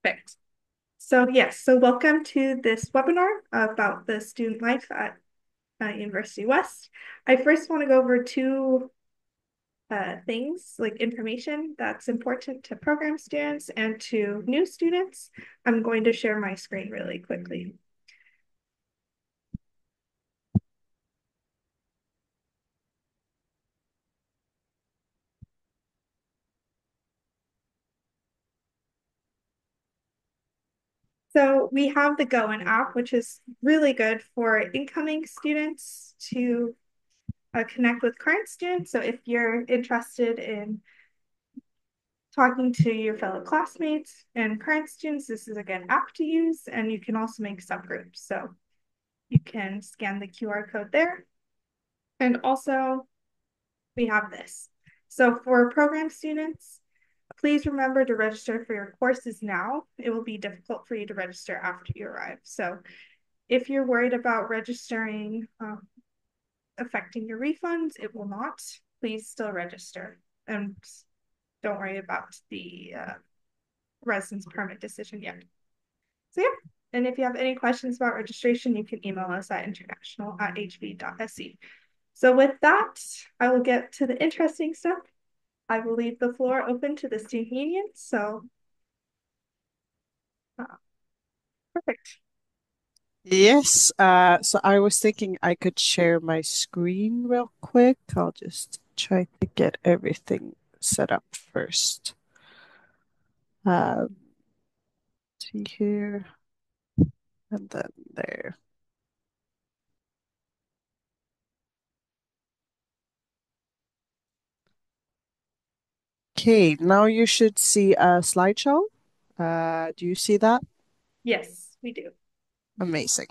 Perfect. So yes, so welcome to this webinar about the student life at University West. I first want to go over two things, like information that's important to program students and to new students. I'm going to share my screen really quickly. So we have the Goen app, which is really good for incoming students to connect with current students. So if you're interested in talking to your fellow classmates and current students, this is a good app to use, and you can also make subgroups. So you can scan the QR code there. And also, we have this. So for program students, please remember to register for your courses now. It will be difficult for you to register after you arrive. So if you're worried about registering affecting your refunds, it will not. Please still register. And don't worry about the residence permit decision yet. So yeah, and if you have any questions about registration, you can email us at international@hv.se. So with that, I will get to the interesting stuff. I will leave the floor open to the student union. So uh, perfect. Yes, so I was thinking I could share my screen real quick. I'll just try to get everything set up first. Um, see here, and then there. Okay, now you should see a slideshow. Do you see that? Yes, we do. Amazing.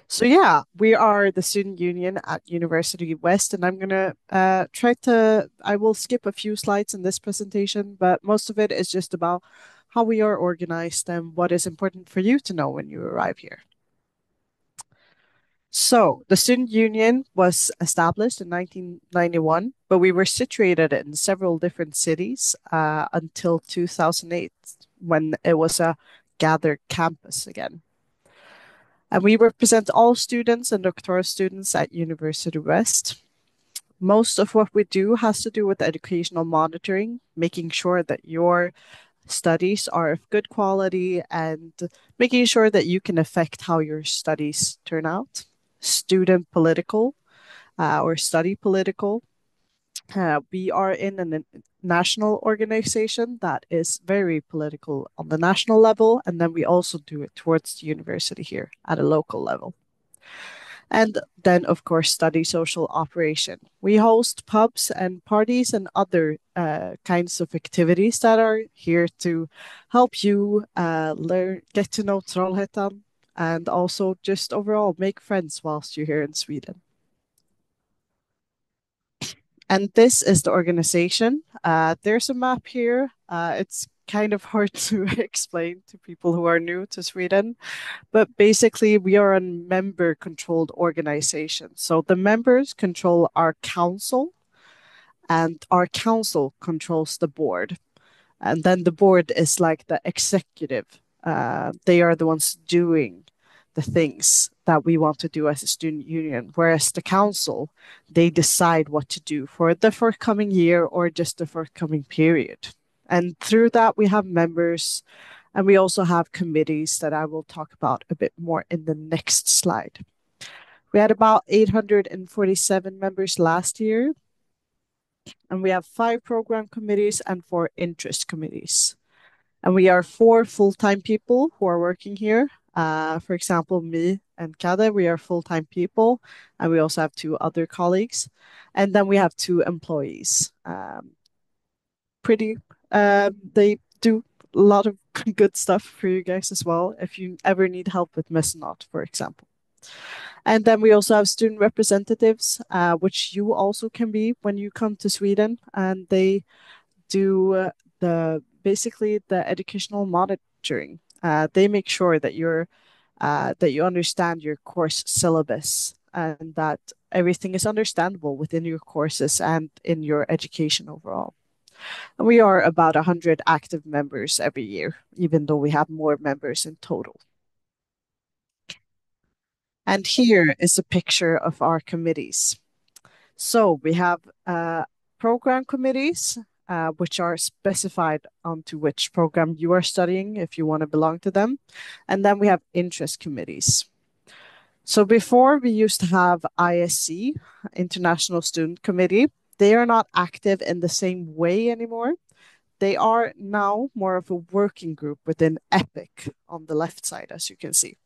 So yeah, we are the student union at University West, and I'm gonna I will skip a few slides in this presentation, but most of it is just about how we are organized and what is important for you to know when you arrive here. So the student union was established in 1991, but we were situated in several different cities until 2008, when it was a gathered campus again. And we represent all students and doctoral students at University West. Most of what we do has to do with educational monitoring, making sure that your studies are of good quality and making sure that you can affect how your studies turn out. Student political or study political. We are in a national organization that is very political on the national level, and then we also do it towards the university here at a local level. And then, of course, study social operation. We host pubs and parties and other kinds of activities that are here to help you learn, get to know Trollhättan, and also just overall make friends whilst you're here in Sweden. And this is the organization. There's a map here. It's kind of hard to explain to people who are new to Sweden. But basically, we are a member controlled organization. So the members control our council, and our council controls the board. And then the board is like the executive. They are the ones doing the things that we want to do as a student union, whereas the council, they decide what to do for the forthcoming year or just the forthcoming period. And through that, we have members and we also have committees that I will talk about a bit more in the next slide. We had about 847 members last year, and we have 5 program committees and 4 interest committees. And we are 4 full-time people who are working here. For example, me and Kade, we are full-time people, and we also have 2 other colleagues. And then we have 2 employees. Pretty, they do a lot of good stuff for you guys as well if you ever need help with Messenot, for example. And then we also have student representatives, which you also can be when you come to Sweden, and they do the basically the educational monitoring. They make sure that you understand your course syllabus and that everything is understandable within your courses and in your education overall. And we are about 100 active members every year, even though we have more members in total. And here is a picture of our committees. So we have program committees, which are specified onto which program you are studying if you want to belong to them. And then we have interest committees. So before we used to have ISC, International Student Committee. They are not active in the same way anymore. They are now more of a working group within EPIC on the left side, as you can see.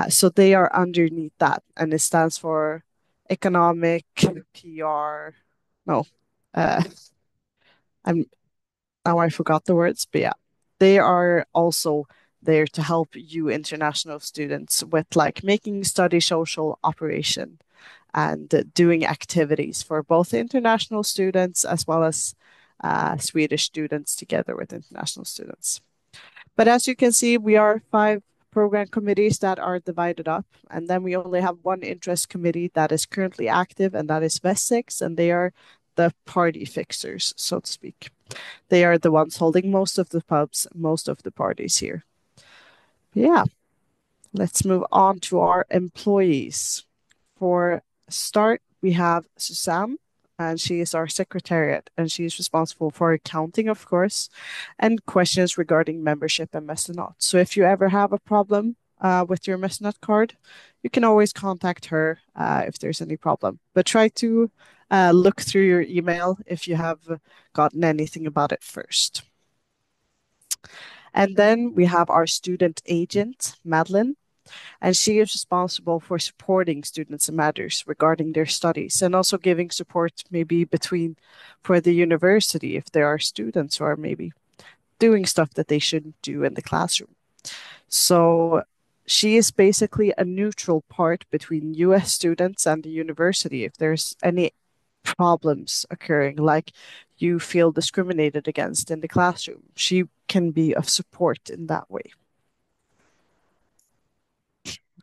So they are underneath that, and it stands for Economic PR. No, uh, I'm now I forgot the words, but yeah, they are also there to help you international students with like making study social operation and doing activities for both international students as well as Swedish students together with international students. But as you can see, we are five program committees that are divided up, and then we only have one interest committee that is currently active, and that is VESIX, and they are the party fixers, so to speak. They are the ones holding most of the pubs, most of the parties here. Yeah, let's move on to our employees. For start, we have Suzanne, and she is our secretariat, and she is responsible for accounting, of course, and questions regarding membership and Mecenat. So if you ever have a problem with your Mecenat card, you can always contact her if there's any problem. But try to look through your email if you have gotten anything about it first. And then we have our student agent, Madeline, and she is responsible for supporting students in matters regarding their studies and also giving support maybe between for the university if there are students who are maybe doing stuff that they shouldn't do in the classroom. So she is basically a neutral part between US students and the university if there's any problems occurring, like you feel discriminated against in the classroom. She can be of support in that way.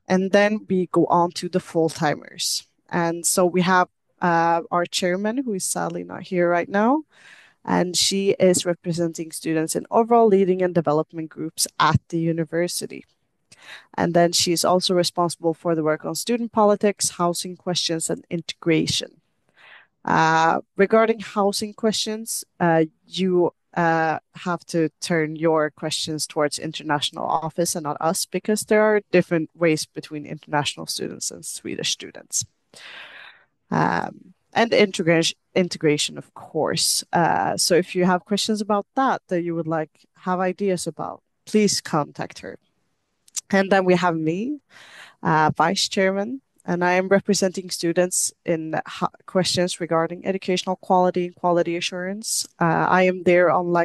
And then we go on to the full timers. And so we have our chairman, who is sadly not here right now, and she is representing students in overall leading and development groups at the university. And then she is also responsible for the work on student politics, housing questions, and integration. Regarding housing questions, you have to turn your questions towards international office and not us because there are different ways between international students and Swedish students. And integration, of course. So if you have questions about that that you would like have ideas about, please contact her. And then we have me, vice chairman, and I am representing students in questions regarding educational quality and quality assurance. I am there on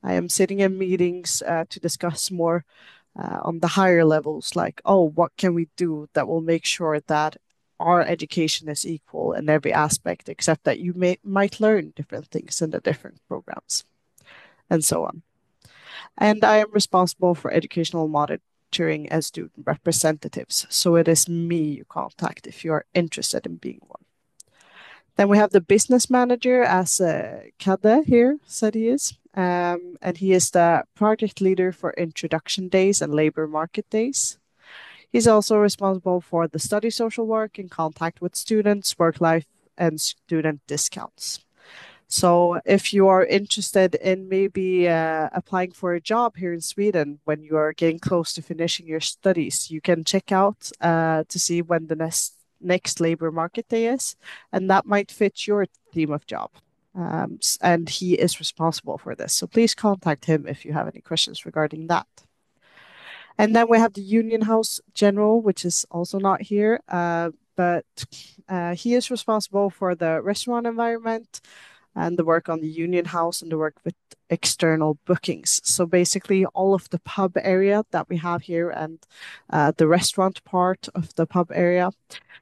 I am sitting in meetings to discuss more on the higher levels, like, oh, what can we do that will make sure that our education is equal in every aspect, except that you might learn different things in the different programs, and so on. And I am responsible for educational monitoring as student representatives. So it is me you contact if you are interested in being one. Then we have the business manager, as Kade here said he is. And he is the project leader for introduction days and labor market days. He's also responsible for the study social work in contact with students, work life, and student discounts. So if you are interested in maybe applying for a job here in Sweden when you are getting close to finishing your studies, you can check out to see when the next labor market day is, and that might fit your theme of job. And he is responsible for this. So please contact him if you have any questions regarding that. And then we have the Union House General, which is also not here, but he is responsible for the restaurant environment and the work on the Union House and the work with external bookings. So basically, all of the pub area that we have here and the restaurant part of the pub area,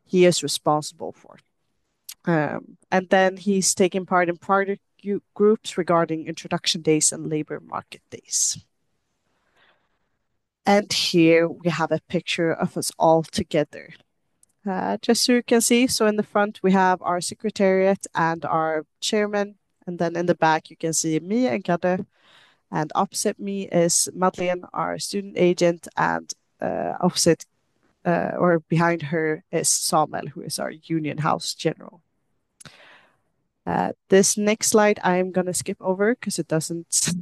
he is responsible for. And then he's taking part in party groups regarding introduction days and labor market days. And here we have a picture of us all together. Just so you can see, so in the front we have our secretariat and our chairman, And then in the back, you can see me and Kade. And opposite me is Madeleine, our student agent, and opposite or behind her is Samuel, who is our Union House General. This next slide I'm gonna skip over because it doesn't,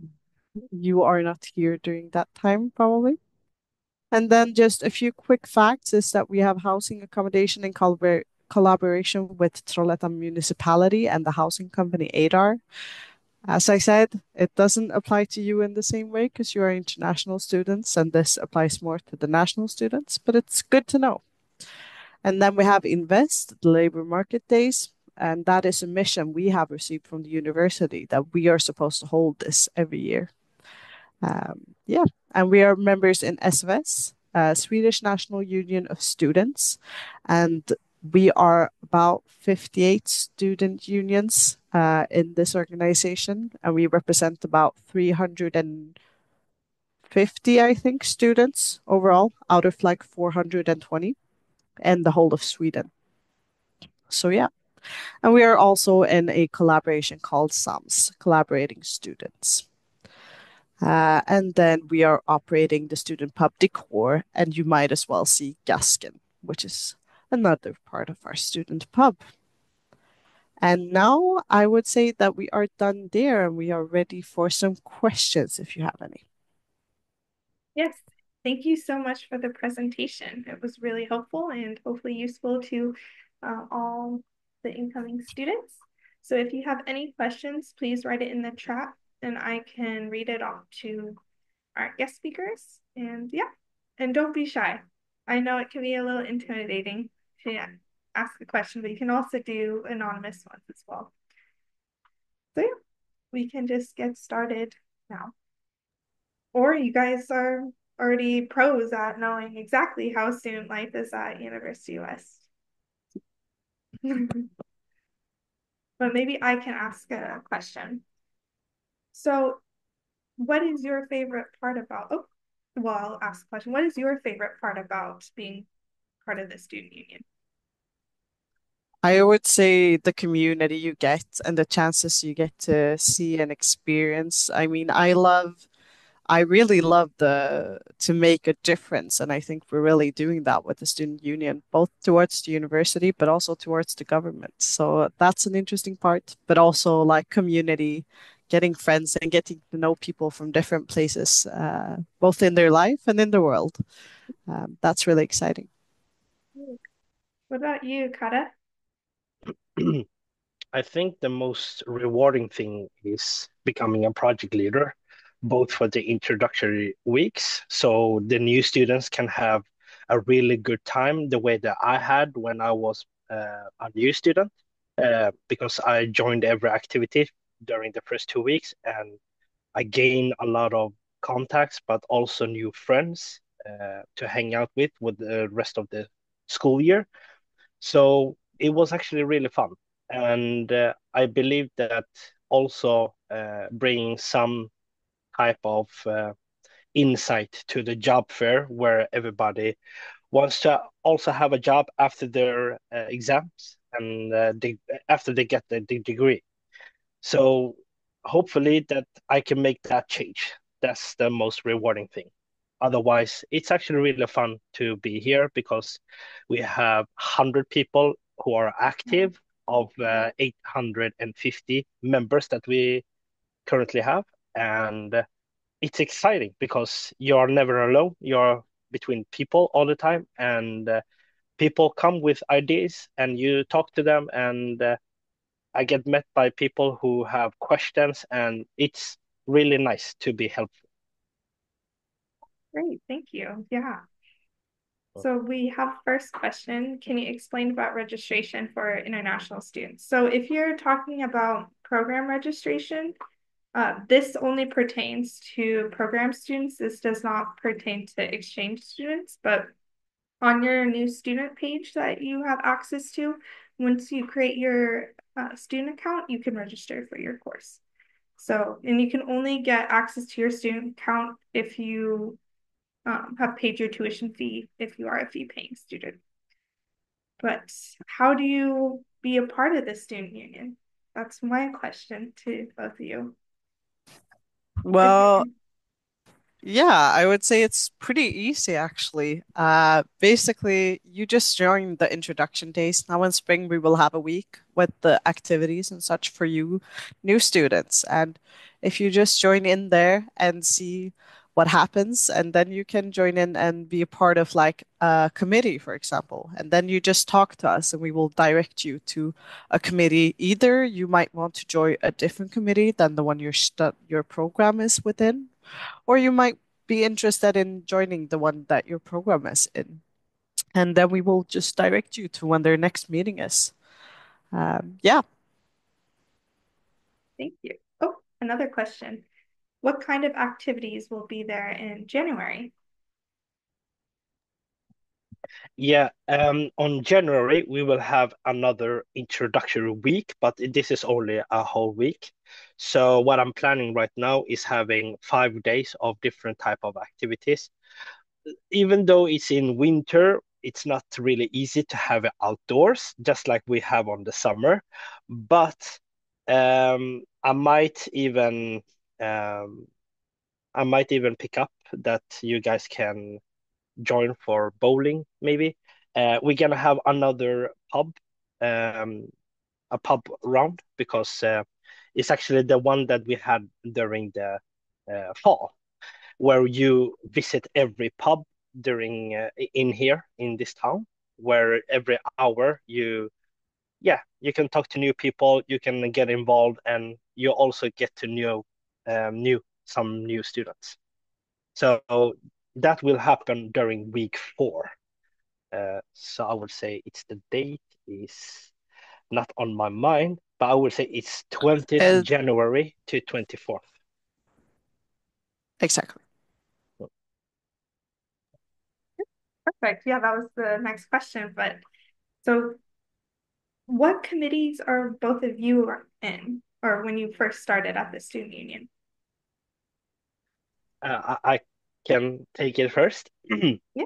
you are not here during that time probably. And then just a few quick facts is that we have housing accommodation in collaboration with Trollhättan Municipality and the housing company Adar. As I said, it doesn't apply to you in the same way because you are international students, and this applies more to the national students, but it's good to know. And then we have Invest, the labor market days, and that is a mission we have received from the university that we are supposed to hold this every year. Yeah, and we are members in SFS, Swedish National Union of Students, and we are about 58 student unions in this organization, and we represent about 350, I think, students overall out of like 420 in the whole of Sweden. So yeah, and we are also in a collaboration called SAMS, Collaborating Students. And then we are operating the student pub Decor, and you might as well see Gaskin, which is another part of our student pub. And now I would say that we are done there and we are ready for some questions if you have any. Yes, thank you so much for the presentation. It was really helpful and hopefully useful to all the incoming students. So if you have any questions, please write it in the chat and I can read it off to our guest speakers. And yeah, and don't be shy. I know it can be a little intimidating to ask a question, but you can also do anonymous ones as well. So yeah, we can just get started now. Or you guys are already pros at knowing exactly how student life is at University West. But maybe I can ask a question. So, what is your favorite part about? Oh, well, I'll ask a question. What is your favorite part about being part of the student union? I would say the community you get and the chances you get to see and experience. I mean, I really love the to make a difference, and I think we're really doing that with the student union, both towards the university, but also towards the government. So that's an interesting part, but also like community, getting friends and getting to know people from different places, both in their life and in the world. That's really exciting. What about you, Kata? I think the most rewarding thing is becoming a project leader, both for the introductory weeks, so the new students can have a really good time the way that I had when I was a new student, because I joined every activity during the first 2 weeks and I gained a lot of contacts, but also new friends to hang out with the rest of the school year. So it was actually really fun. And I believe that also bringing some type of insight to the job fair where everybody wants to also have a job after their exams and after they get the degree. So hopefully that I can make that change. That's the most rewarding thing. Otherwise, it's actually really fun to be here because we have 100 people who are active of 850 members that we currently have. And it's exciting because you're never alone. You're between people all the time, and people come with ideas, and you talk to them, and I get met by people who have questions, and it's really nice to be helpful. Great, thank you. Yeah. So we have first question. Can you explain about registration for international students? So if you're talking about program registration, this only pertains to program students. This does not pertain to exchange students, but on your new student page that you have access to, once you create your student account, you can register for your course. So, and you can only get access to your student account if you have paid your tuition fee, if you are a fee-paying student. But how do you be a part of the student union? That's my question to both of you. If Well, you, yeah, I would say it's pretty easy actually. Basically, you just join the introduction days. Now in spring, we will have a week with the activities and such for you new students. And if you just join in there and see what happens, and then you can join in and be a part of like a committee, for example. And then you just talk to us and we will direct you to a committee. Either you might want to join a different committee than the one your program is within, or you might be interested in joining the one that your program is in. And then we will just direct you to when their next meeting is. Yeah, thank you. Oh, another question. What kind of activities will be there in January? Yeah, on January we will have another introductory week, but this is only a whole week. So what I'm planning right now is having 5 days of different type of activities. Even though it's in winter, it's not really easy to have it outdoors, just like we have on the summer. But I might even um, pick up that you guys can join for bowling, maybe. We're gonna have another um, a pub round because it's actually the one that we had during the fall, where you visit every pub during in here in this town, where every hour you can talk to new people, you can get involved, and you also get to know some new students. So that will happen during week 4. So I would say it's the date is not on my mind, but I would say it's 20th uh, January to 24th. exactly. Perfect. Yeah, that was the next question. But so what committees are both of you in, or when you first started at the student union? I can take it first. Yeah.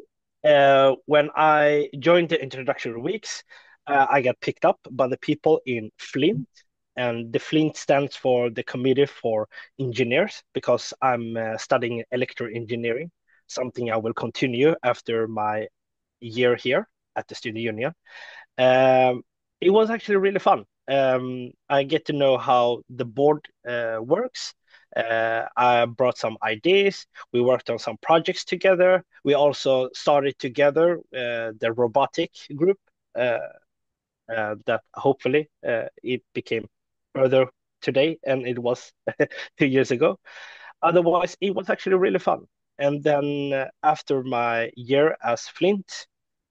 When I joined the introductory weeks, I got picked up by the people in Flint, and the Flint stands for the Committee for Engineers because I'm studying electrical engineering, something I will continue after my year here at the student union. Um, it was actually really fun. I get to know how the board works. I brought some ideas. We worked on some projects together. We also started together the robotic group uh, that hopefully it became further today, and it was 2 years ago. Otherwise, it was actually really fun. And then after my year as Flint,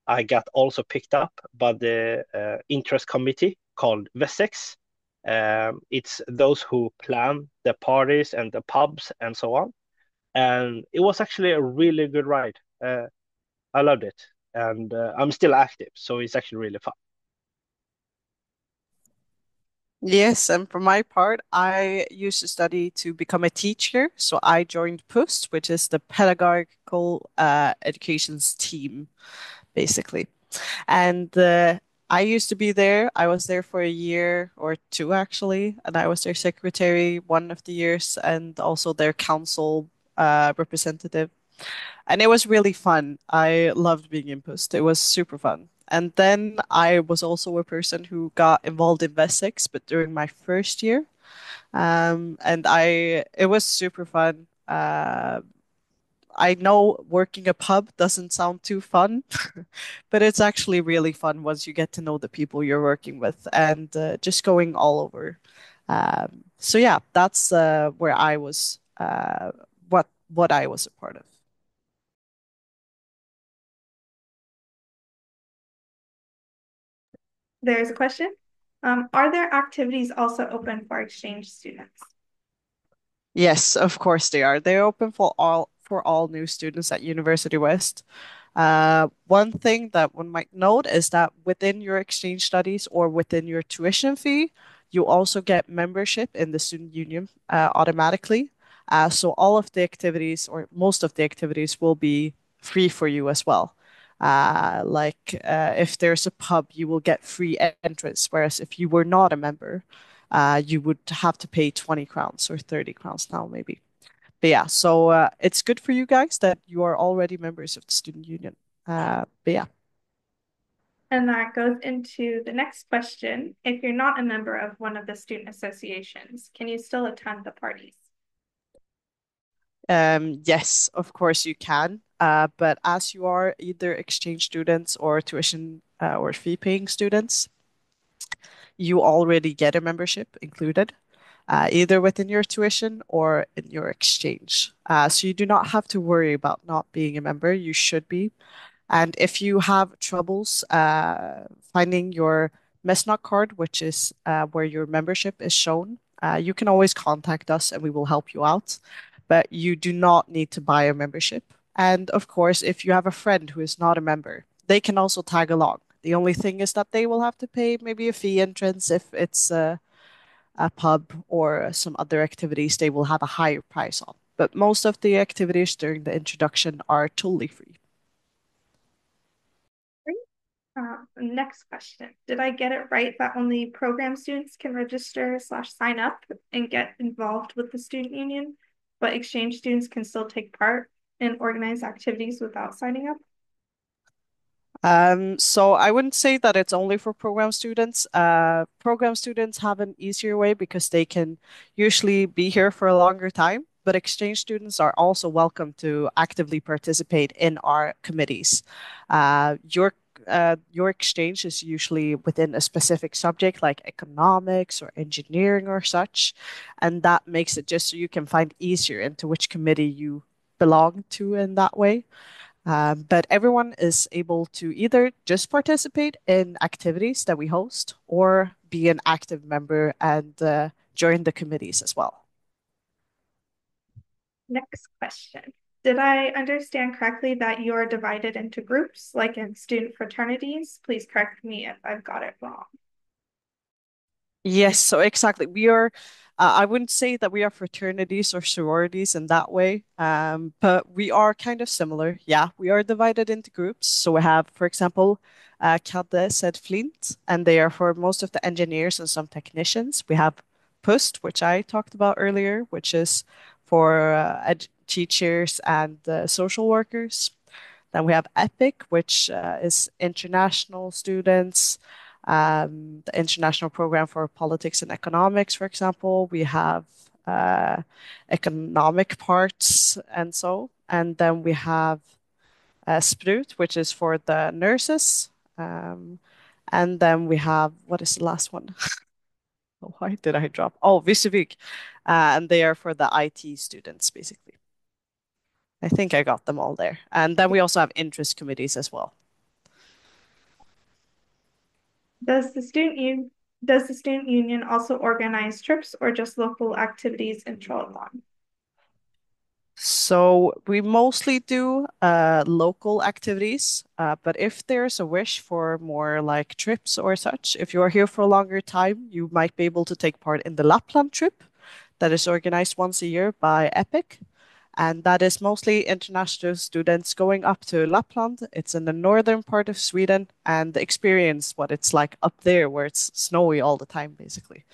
I got also picked up by the interest committee called Wessex. It's those who plan the parties and the pubs and so on. And it was actually a really good ride. I loved it. And I'm still active, so it's actually really fun. Yes, and for my part, I used to study to become a teacher. So I joined PUST, which is the Pedagogical Education's team, basically. And I used to be there. I was there for a year or two, actually, and I was their secretary one of the years and also their council representative. And it was really fun. I loved being in Post. It was super fun. And then I was also a person who got involved in Vessex, but during my first year. And it was super fun. I know working a pub doesn't sound too fun, but it's actually really fun once you get to know the people you're working with and just going all over. So yeah, that's where I was, what I was a part of. There's a question. Are there activities also open for exchange students? Yes, of course they are. They're open for all new students at University West. One thing that one might note is that within your exchange studies or within your tuition fee, you also get membership in the student union automatically. So all of the activities or most of the activities will be free for you as well. If there's a pub, you will get free entrance, whereas if you were not a member, you would have to pay 20 crowns or 30 crowns now, maybe. But yeah, so it's good for you guys that you are already members of the student union. But yeah. And that goes into the next question. If you're not a member of one of the student associations, can you still attend the parties? Yes, of course you can. But as you are either exchange students or tuition or fee paying students, you already get a membership included, either within your tuition or in your exchange. So you do not have to worry about not being a member. You should be. And if you have troubles finding your Mesnat card, which is where your membership is shown, you can always contact us and we will help you out. But you do not need to buy a membership. And of course, if you have a friend who is not a member, they can also tag along. The only thing is that they will have to pay maybe a fee entrance if it's a pub or some other activities, they will have a higher price on. But most of the activities during the introduction are totally free. Next question. Did I get it right that only program students can register slash sign up and get involved with the student union, but exchange students can still take part and organize activities without signing up? So I wouldn't say that it's only for program students. Program students have an easier way because they can usually be here for a longer time, but exchange students are also welcome to actively participate in our committees. Your exchange is usually within a specific subject like economics or engineering or such, and that makes it just so you can find easier into which committee you belong to in that way. But everyone is able to either just participate in activities that we host or be an active member and join the committees as well. Next question. Did I understand correctly that you're divided into groups, like in student fraternities? Please correct me if I've got it wrong. Yes, so exactly. I wouldn't say that we are fraternities or sororities in that way, but we are kind of similar. Yeah, we are divided into groups. So we have, for example, Caddes at Flint, and they are for most of the engineers and some technicians. We have PUST, which I talked about earlier, which is for teachers and social workers. Then we have EPIC, which is international students, the International Program for Politics and Economics, for example. We have economic parts and so. And then we have Sprut, which is for the nurses. And then we have, what is the last one? Why did I drop? Oh, Visivik. And they are for the IT students, basically. I think I got them all there. And then we also have interest committees as well. Does the student union also organize trips or just local activities in Trelleborg? So we mostly do local activities, but if there's a wish for more like trips or such, if you are here for a longer time, you might be able to take part in the Lapland trip that is organized once a year by EPIC. And that is mostly international students going up to Lapland. It's in the northern part of Sweden and experience what it's like up there where it's snowy all the time, basically.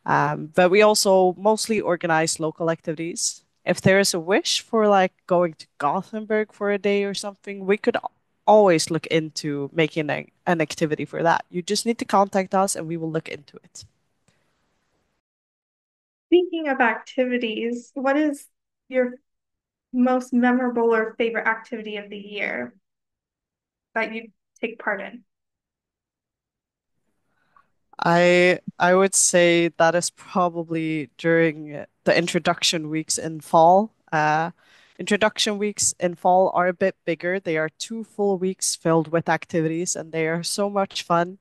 But we also mostly organize local activities. If there is a wish for like going to Gothenburg for a day or something, we could always look into making an activity for that. You just need to contact us and we will look into it. Speaking of activities, what is your most memorable or favorite activity of the year that you take part in? I would say that is probably during the introduction weeks in fall. Introduction weeks in fall are a bit bigger. They are 2 full weeks filled with activities, and they are so much fun.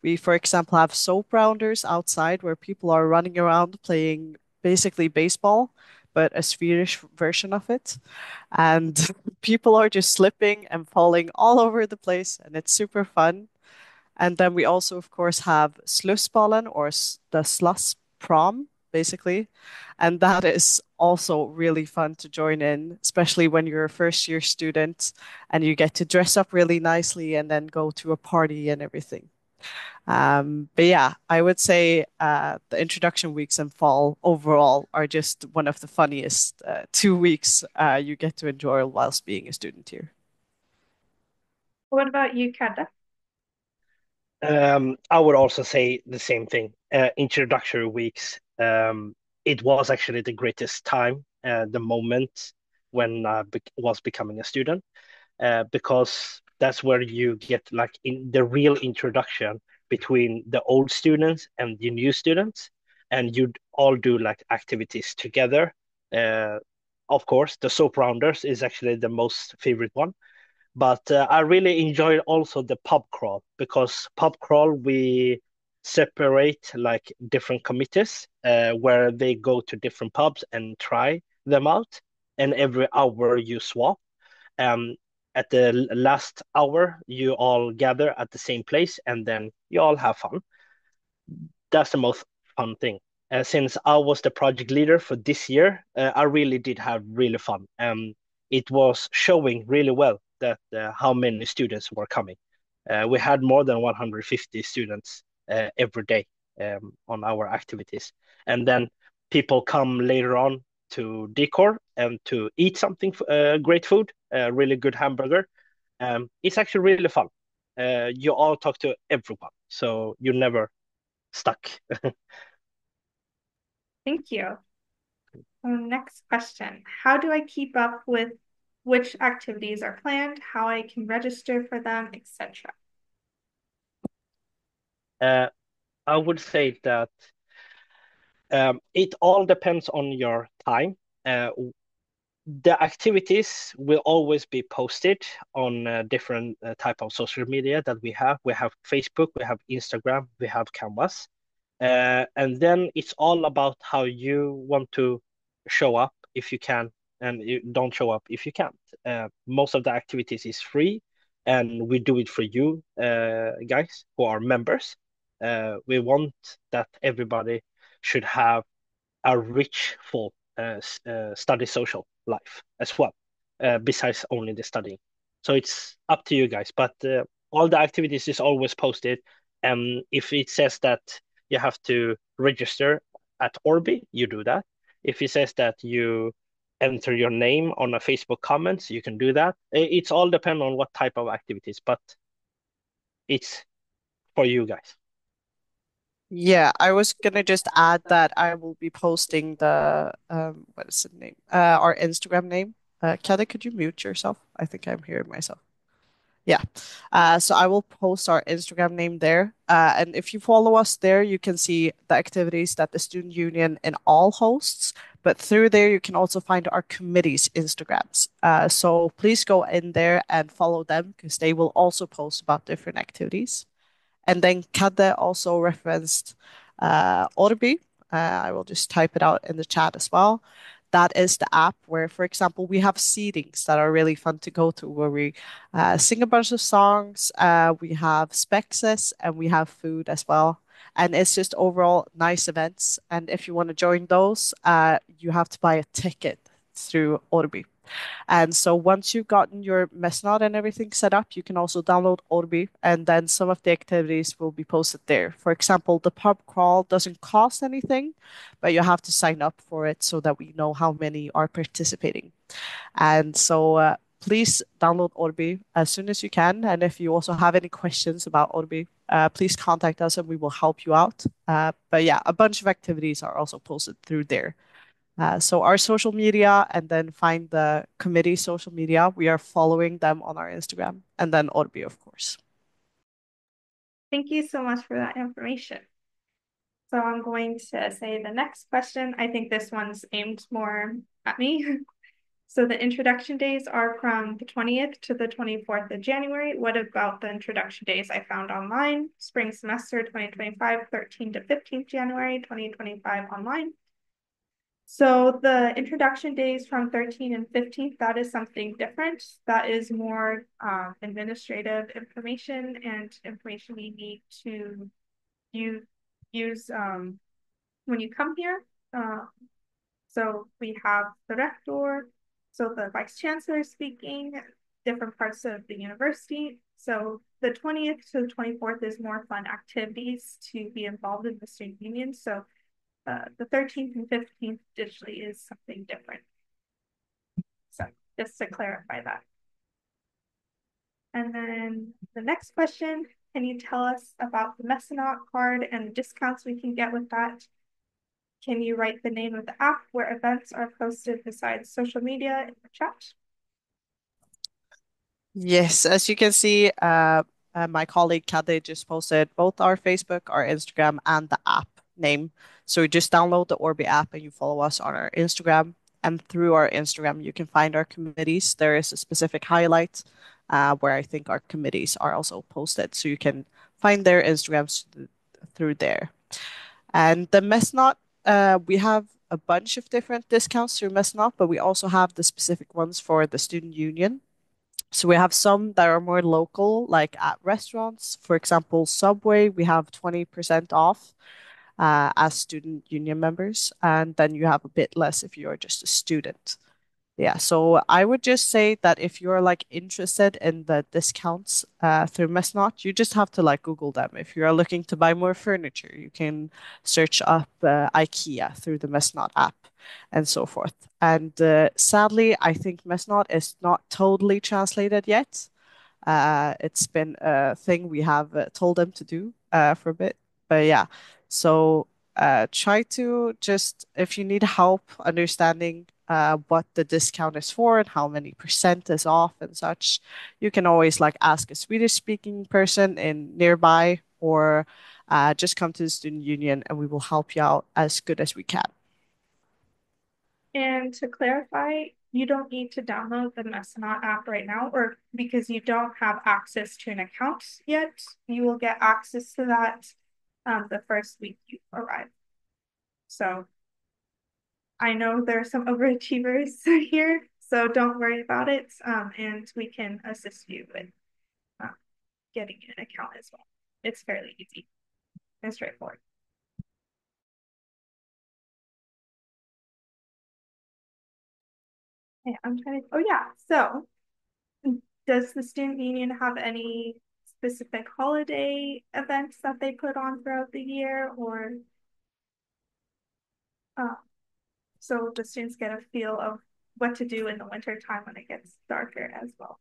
We, for example, have soap rounders outside where people are running around playing basically baseball, but a Swedish version of it. And people are just slipping and falling all over the place, and it's super fun. And then we also, of course, have Slussballen or the Sluss prom, basically. And that is also really fun to join in, especially when you're a first year student and you get to dress up really nicely and then go to a party and everything. But yeah, I would say the introduction weeks in fall overall are just one of the funniest 2 weeks you get to enjoy whilst being a student here. What about you, Kenda? I would also say the same thing. Introductory weeks. It was actually the greatest time, the moment when I be was becoming a student, because that's where you get like in the real introduction between the old students and the new students, and you'd all do like activities together. Uh, of course, the soap rounders is actually the most favorite one, but I really enjoyed also the pub crawl because pub crawl we separate like different committees where they go to different pubs and try them out, and every hour you swap. Um, at the last hour, you all gather at the same place and then you all have fun. That's the most fun thing. Since I was the project leader for this year, I really did have really fun. It was showing really well that how many students were coming. We had more than 150 students every day on our activities. And then people come later on to decor and to eat something, great food, really good hamburger. It's actually really fun. You all talk to everyone, so you never stuck. Thank you. Next question. How do I keep up with which activities are planned, how I can register for them, etc.? Uh, I would say that it all depends on your time. Uh, the activities will always be posted on different type of social media that we have. We have Facebook, we have Instagram, we have Canvas. And then it's all about how you want to show up if you can, and you don't show up if you can't. Most of the activities is free, and we do it for you, guys who are members. We want that everybody should have a rich, full study social life as well, besides only the studying. So it's up to you guys, but all the activities is always posted. And if it says that you have to register at Orbi, you do that. If it says that you enter your name on a Facebook comments, you can do that. It's all depend on what type of activities, but it's for you guys. Yeah, I was gonna just add that I will be posting the what is the name? Our Instagram name. Kada, could you mute yourself? I think I'm hearing myself. Yeah. So I will post our Instagram name there. And if you follow us there, you can see the activities that the Student Union in all hosts. But through there, you can also find our committee's Instagrams. So please go in there and follow them because they will also post about different activities. And then Kade also referenced Orbi. I will just type it out in the chat as well. That is the app where, for example, we have seatings that are really fun to go to, where we sing a bunch of songs. We have spexes and we have food as well. And it's just overall nice events. And if you want to join those, you have to buy a ticket through Orbi. And so once you've gotten your Mesnod and everything set up, you can also download Orbi, and then some of the activities will be posted there. For example, the pub crawl doesn't cost anything, but you have to sign up for it so that we know how many are participating. And so please download Orbi as soon as you can. And if you also have any questions about Orbi, please contact us and we will help you out. But yeah, a bunch of activities are also posted through there. So our social media and then find the committee social media. We are following them on our Instagram and then Orbi, of course. Thank you so much for that information. So I'm going to say the next question. I think this one's aimed more at me. So the introduction days are from the 20th to the 24th of January. What about the introduction days I found online? Spring semester 2025, 13th to 15th January 2025 online. So the introduction days from 13th and 15th, that is something different. That is more administrative information and information we need to use when you come here. So we have the rector, so the vice chancellor speaking, different parts of the university. So the 20th to the 24th is more fun activities to be involved in the student union. So the 13th and 15th digitally is something different. So just to clarify that. And then the next question, can you tell us about the Messinaut card and the discounts we can get with that? Can you write the name of the app where events are posted besides social media in the chat? Yes, as you can see, my colleague Kade just posted both our Facebook, our Instagram, and the app name. So you just download the Orbi app and you follow us on our Instagram. And through our Instagram, you can find our committees. There is a specific highlight where I think our committees are also posted. So you can find their Instagrams through there. And the Messnot, we have a bunch of different discounts through Messnot, but we also have the specific ones for the student union. So we have some that are more local, like at restaurants. For example, Subway, we have 20% off as student union members, and then you have a bit less if you're just a student. Yeah, so I would just say that if you're like interested in the discounts through Messnot, you just have to like Google them. If you're looking to buy more furniture, you can search up IKEA through the Messnot app and so forth. And sadly, I think Messnot is not totally translated yet. It's been a thing we have told them to do for a bit. But yeah, so try to just, if you need help understanding what the discount is for and how many percent is off and such, you can always like ask a Swedish speaking person in nearby or just come to the student union and we will help you out as good as we can. And to clarify, you don't need to download the Messinaut app right now, or because you don't have access to an account yet, you will get access to that the first week you arrive. So I know there are some overachievers here, so don't worry about it. And we can assist you with uh, getting an account as well. It's fairly easy and straightforward. Yeah, I'm trying to, oh yeah, so does the student union have any specific holiday events that they put on throughout the year or uh, so the students get a feel of what to do in the winter time when it gets darker as well?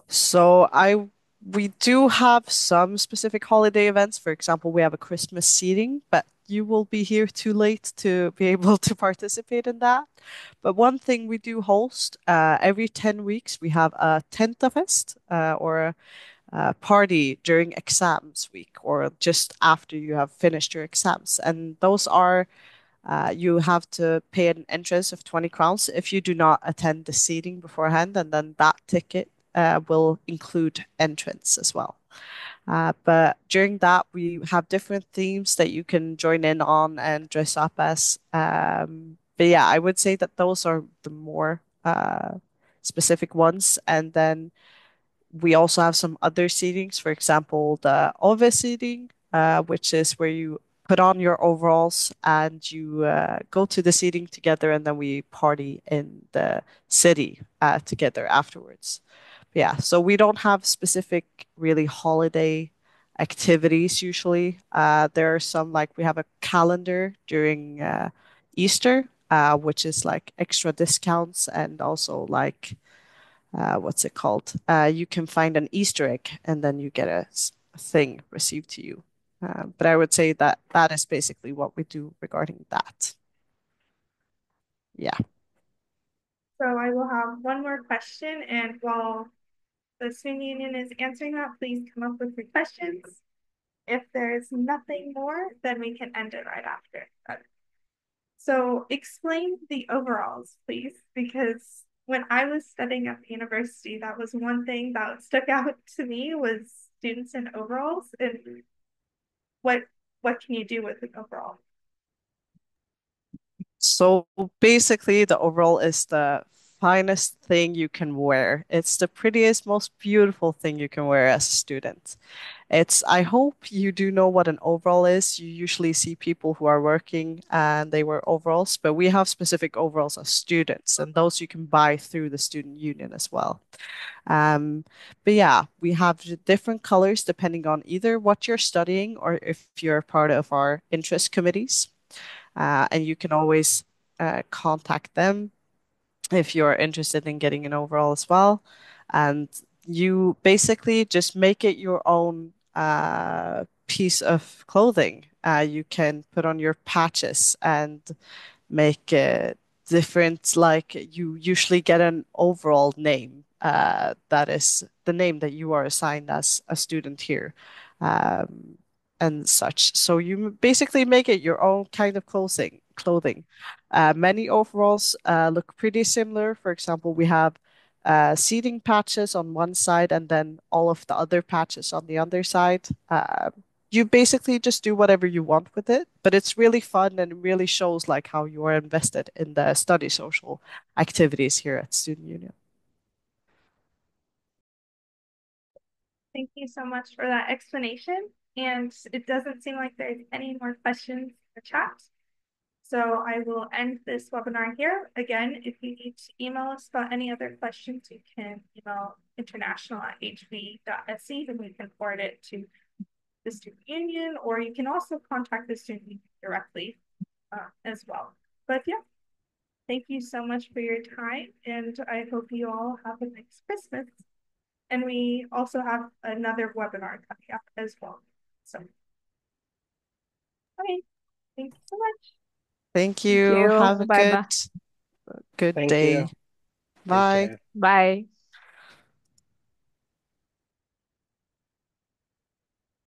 So we do have some specific holiday events. For example, we have a Christmas seating, but you will be here too late to be able to participate in that. But one thing we do host, every 10 weeks, we have a Tentafest, or a party during exams week or just after you have finished your exams. And those are you have to pay an entrance of 20 crowns if you do not attend the seating beforehand, and then that ticket will include entrance as well. But during that, we have different themes that you can join in on and dress up as. But yeah, I would say that those are the more specific ones. And then we also have some other seatings, for example, the Ove seating, which is where you put on your overalls and you go to the seating together, and then we party in the city together afterwards. Yeah, so we don't have specific really holiday activities usually. There are some like we have a calendar during Easter, which is like extra discounts and also like what's it called? You can find an Easter egg and then you get a thing received to you. But I would say that that is basically what we do regarding that. Yeah. So I will have one more question, and while the student union is answering that, please come up with your questions. If there's nothing more, then we can end it right after. So explain the overalls, please, because when I was studying at the university, that was one thing that stuck out to me was students in overalls and what what can you do with an overall? So basically, the overall is the finest thing you can wear. It's the prettiest, most beautiful thing you can wear as a student. I hope you do know what an overall is. You usually see people who are working and they wear overalls, but we have specific overalls as students, and those you can buy through the student union as well. Um, but yeah, we have different colors depending on either what you're studying or if you're part of our interest committees. And you can always contact them if you're interested in getting an overall as well. And you basically just make it your own piece of clothing. You can put on your patches and make it different. Like you usually get an overall name that is the name that you are assigned as a student here. Um, and such. So you basically make it your own kind of clothing. Many overalls look pretty similar. For example, we have seating patches on one side and then all of the other patches on the other side. You basically just do whatever you want with it, but it's really fun and it really shows like how you are invested in the study social activities here at Student Union. Thank you so much for that explanation. And it doesn't seem like there's any more questions in the chat. So I will end this webinar here. Again, if you need to email us about any other questions, you can email international@hv.se and we can forward it to the student union, or you can also contact the student union directly as well. But yeah, thank you so much for your time, and I hope you all have a nice Christmas. And we also have another webinar coming up as well. So, okay, thank you so much. Thank Thank you. you. Have a Bye bye. good Thank day. you. Take Bye. care. Bye.